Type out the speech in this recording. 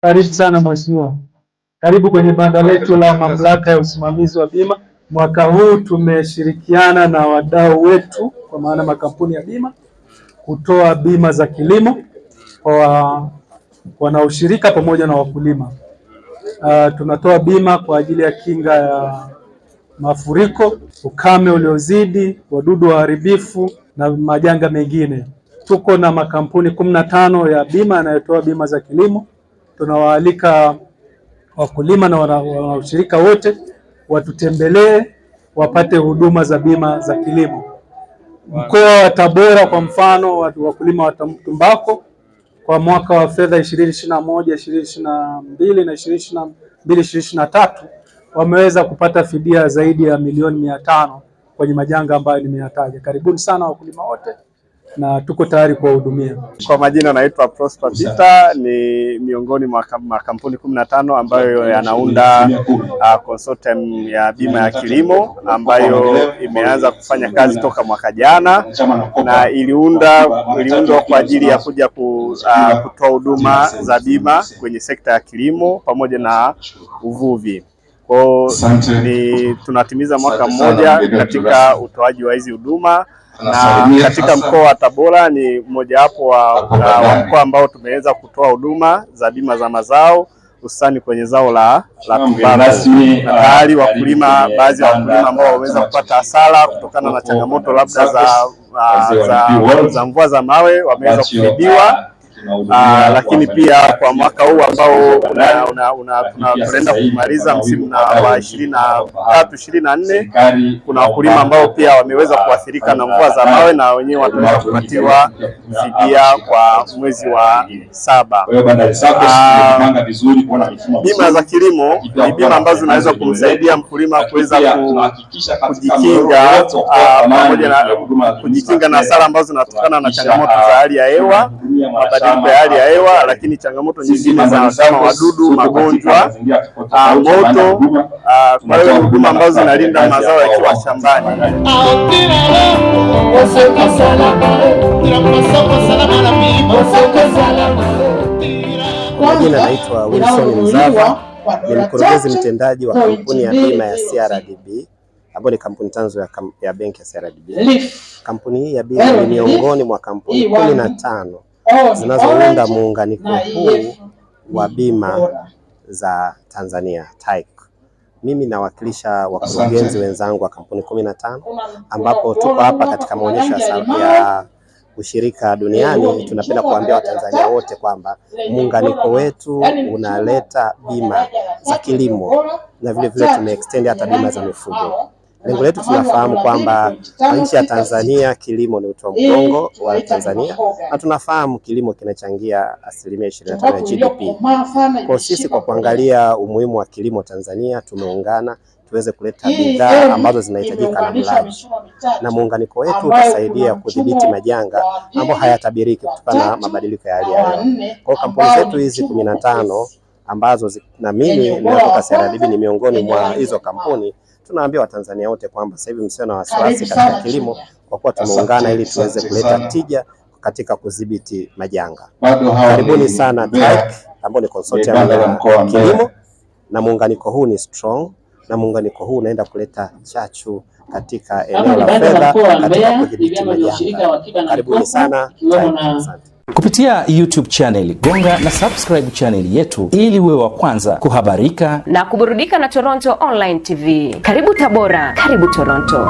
Karibu sana mheshimiwa. Karibu kwenye banda letu la mamlaka ya usimamizi wa bima. Mwaka huu tumeshirikiana na wadau wetu kwa maana makampuni ya bima kutoa bima za kilimo kwa wanaoshirika pamoja na wakulima. Tunatoa bima kwa ajili ya kinga ya mafuriko, ukame uliozidi, wadudu waharibifu na majanga mengine. Tuko na makampuni 15 ya bima yanayotoa bima za kilimo. Tunawaalika wakulima na wanaoshirika wote watutembelee wapate huduma za bima za kilimo. Mkoa wa Tabora kwa mfano, wakulima wa tumbaku kwa mwaka wa fedha 2021, 2022 na 2023 wameweza kupata fidia zaidi ya milioni 500 kwenye majanga ambayo nimeyataja. Karibuni sana wakulima wote na tuko tayari kuwahudumia. Kwa majina naitwa Prosper Peter, ni miongoni mwa makampuni 15 ambayo yanaunda consortium ya bima ya kilimo ambayo imeanza kufanya kazi toka mwaka jana, na iliundwa kwa ajili ya kuja kutoa huduma za bima kwenye sekta ya kilimo pamoja na uvuvi. Kwa tunatimiza mwaka mmoja katika utoaji wa hizi huduma, na katika mkoa wa Tabora ni mmojawapo wa mkoa ambao tumeweza kutoa huduma za bima za mazao hususani kwenye zao la tumbaku. Na tayari wakulima, baadhi ya wakulima ambao wameweza kupata hasara kutokana na changamoto labda za mvua za mawe wameweza kufidiwa. Lakini pia kwa mwaka huu ambao tunaenda kumaliza msimu wa 23-24, kuna wakulima ambao pia wameweza kuathirika na mvua za mawe na wenyewe wataweza kupatiwa fidia kwa mwezi wa 7. Bima za kilimo ni bima ambazo zinaweza kumsaidia mkulima kuweza kujikinga na hasara ambazo zinatokana na changamoto za hali ya hewa, mabadiliko ya hali ya hewa, lakini changamoto nyingine za kama wadudu, magonjwa, moto. Kwa hiyo huduma ambazo zinalinda mazao yakiwa shambani. Kwa jina naitwa Wilson Mzava, ni mkurugenzi mtendaji wa kampuni ya bima ya CRDB ambayo ni kampuni tanzo ya benki ya CRDB. Kampuni hii ya bima ni miongoni mwa kampuni 15 zinazounda muunganiko huu wa bima za Tanzania TAIC. Mimi nawakilisha wakurugenzi wenzangu wa kampuni 15 ambapo tuko hapa katika maonyesho ya ushirika duniani. Tunapenda kuambia Watanzania wote kwamba muunganiko wetu unaleta bima za kilimo na vile vile tumeextend hata bima za mifugo. Lengo letu, tunafahamu kwamba nchi ya Tanzania kilimo ni uti wa mgongo wa Tanzania, na tunafahamu kilimo kinachangia 25% ya GDP. Kwa sisi, kwa kuangalia umuhimu wa kilimo Tanzania, tumeungana tuweze kuleta bidhaa ambazo zinahitajika na mlaji, na muunganiko wetu utasaidia kudhibiti majanga ambayo hayatabiriki kutokana na mabadiliko ya hali ya hewa. Kwa kampuni zetu hizi 15 ambazo na mimi ninatoka CRDB ni miongoni mwa hizo kampuni, tunaambia Watanzania wote kwamba sasa hivi msio na wasiwasi katika kilimo, kwa kuwa tumeungana ili tuweze kuleta tija katika kudhibiti majanga. Karibuni sana TAIC ambao ni consortium ya kilimo, na muunganiko huu ni strong, na muunganiko huu unaenda kuleta chachu katika eneo la fedha katika kudhibiti majanga. Karibuni sana TAIC. Asante. Kupitia YouTube channel, gonga na subscribe channel yetu ili uwe wa kwanza kuhabarika na kuburudika na Toronto Online TV. Karibu Tabora, karibu Toronto.